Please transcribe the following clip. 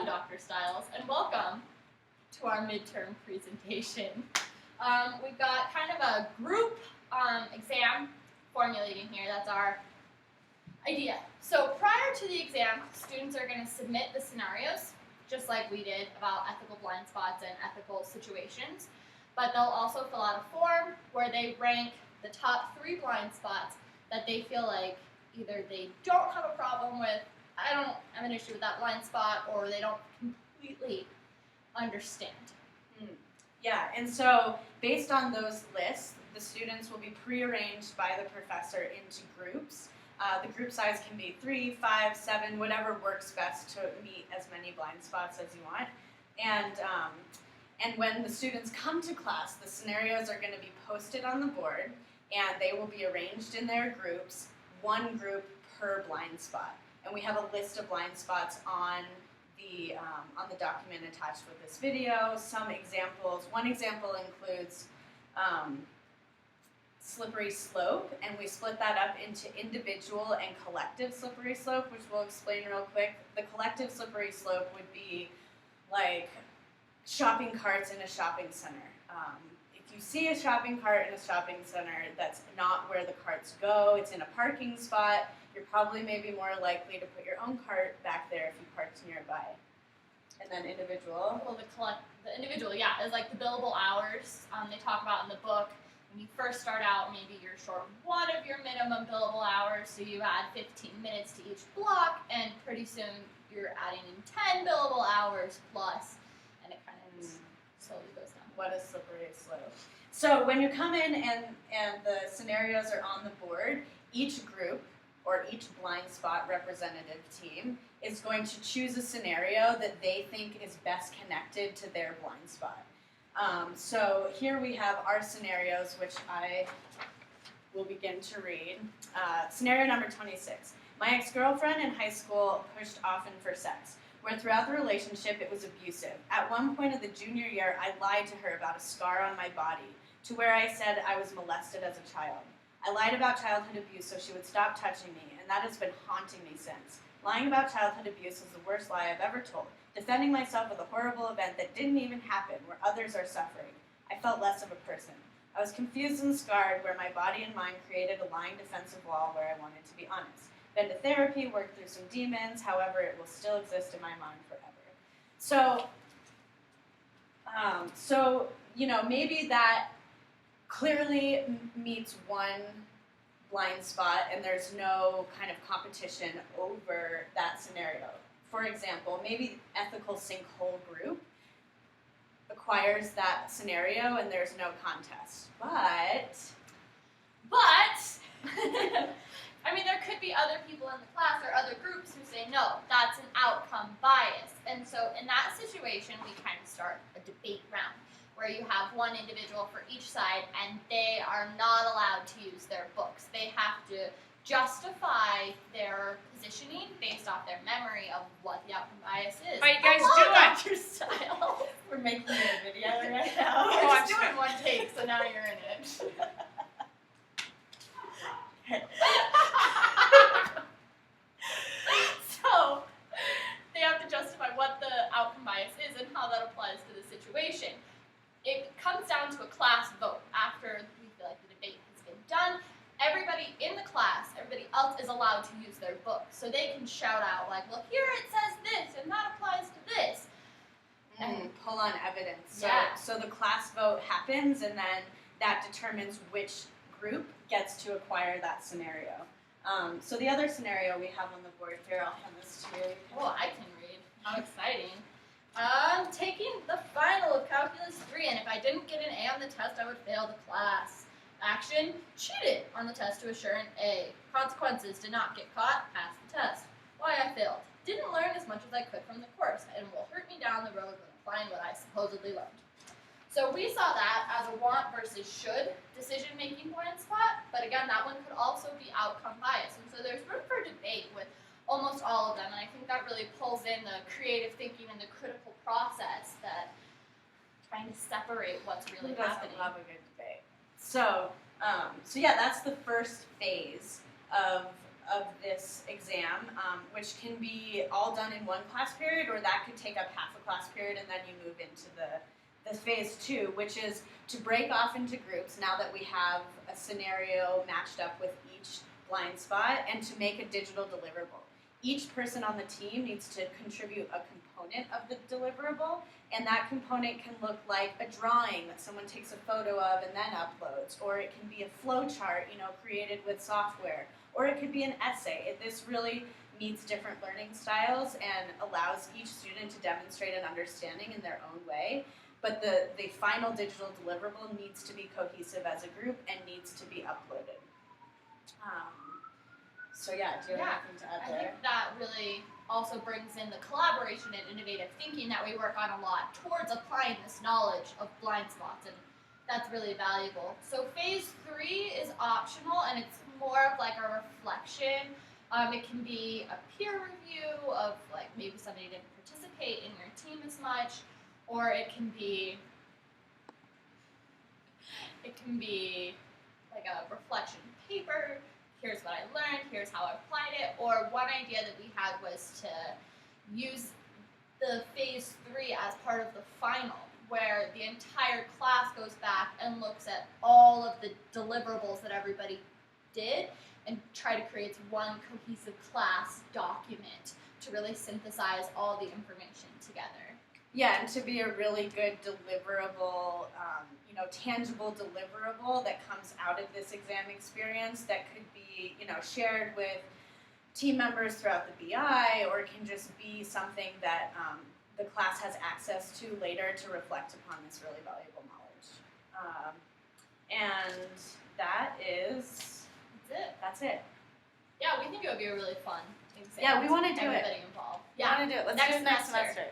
Hello, Dr. Stiles, and welcome to our midterm presentation. We've got kind of a group exam formulating here. That's our idea. So prior to the exam, students are going to submit the scenarios, just like we did about ethical blind spots and ethical situations. But they'll also fill out a form where they rank the top 3 blind spots that they feel like either they don't have a problem with, I don't have an issue with that blind spot, or they don't completely understand. Yeah, and so based on those lists, the students will be prearranged by the professor into groups. The group size can be 3, 5, 7, whatever works best to meet as many blind spots as you want. And when the students come to class, the scenarios are going to be posted on the board, and they will be arranged in their groups, 1 group per blind spot. And we have a list of blind spots on the document attached with this video. Some examples. One example includes slippery slope, and we split that up into individual and collective slippery slope, which we'll explain real quick. The collective slippery slope would be like shopping carts in a shopping center. If you see a shopping cart in a shopping center, that's not where the carts go. It's in a parking spot. You're probably maybe more likely to put your own cart back there if you parked nearby. And then individual. Well, the individual, yeah, is like the billable hours they talk about in the book. When you first start out, maybe you're short 1 of your minimum billable hours, so you add 15 minutes to each block, and pretty soon you're adding in 10 billable hours plus, and it kind of slowly goes down. What a slippery slope. So when you come in and the scenarios are on the board, each group or each blind spot representative team is going to choose a scenario that they think is best connected to their blind spot. So here we have our scenarios, which I will begin to read. Scenario number 26. My ex-girlfriend in high school pushed often for sex, where throughout the relationship it was abusive. At one point of the junior year, I lied to her about a scar on my body, to where I said I was molested as a child. I lied about childhood abuse so she would stop touching me, and that has been haunting me since. Lying about childhood abuse is the worst lie I've ever told. Defending myself with a horrible event that didn't even happen, where others are suffering. I felt less of a person. I was confused and scarred, where my body and mind created a lying defensive wall where I wanted to be honest. Been to therapy, worked through some demons, however, it will still exist in my mind forever. So you know, maybe that clearly meets 1 blind spot, and there's no kind of competition over that scenario. For example, maybe ethical sinkhole group acquires that scenario and there's no contest. But I mean, there could be other people in the class or other groups who say, no, that's an outcome bias. And so in that situation, we kind of start a debate round where you have 1 individual for each side, and they are not allowed to use their books. They have to justify their positioning based off their memory of what the outcome bias is. How you guys doing? Dr. Style. we're making a video right now. We're just doing 1 take, so now you're in it. So they have to justify what the outcome bias is and how that applies to the situation. It comes down to a class vote after we feel like the debate has been done. Everybody in the class, everybody else is allowed to use their book. So they can shout out like, well, here it says this, and that applies to this. And pull on evidence. So the class vote happens, and then that determines which group gets to acquire that scenario. So the other scenario we have on the board here, I'll hand this to you. Oh, I can read. How exciting. Taking the final of Calculus 3, and if I didn't get an A on the test, I would fail the class. Action, cheated on the test to assure an A. Consequences, did not get caught, passed the test. Why I failed. Didn't learn as much as I could from the course, and will hurt me down the road when applying what I supposedly learned. So we saw that as a want versus should decision-making blind spot, but again, that one could also be outcome bias. And so there's room for debate with almost all of them, and I think that really pulls in the creative thinking and the critical process that trying to separate what's really happening. Love a good debate. So yeah, that's the first phase of of this exam, which can be all done in one class period, or that could take up half a class period, and then you move into the phase 2, which is to break off into groups now that we have a scenario matched up with each blind spot, and to make a digital deliverable. Each person on the team needs to contribute a component of the deliverable, and that component can look like a drawing that someone takes a photo of and then uploads, or it can be a flow chart, created with software, or it could be an essay. This really meets different learning styles and allows each student to demonstrate an understanding in their own way. But the final digital deliverable needs to be cohesive as a group and needs to be uploaded. So yeah, do you have anything to add there? I think that really also brings in the collaboration and innovative thinking that we work on a lot towards applying this knowledge of blind spots, and that's really valuable. So phase 3 is optional, and it's more of like a reflection. It can be a peer review of like maybe somebody didn't participate in your team as much, or it can be like a reflection paper. Here's what I learned, here's how I applied it. Or one idea that we had was to use the phase 3 as part of the final, where the entire class goes back and looks at all of the deliverables that everybody did and try to create one cohesive class document to really synthesize all the information together. Yeah, and to be a really good deliverable, tangible deliverable that comes out of this exam experience that could be, shared with team members throughout the BI, or it can just be something that the class has access to later to reflect upon this really valuable knowledge. And that's it. Yeah, we think it would be a really fun exam. Yeah, we want to do it. Everybody involved. We want to do it. Let's do it next semester.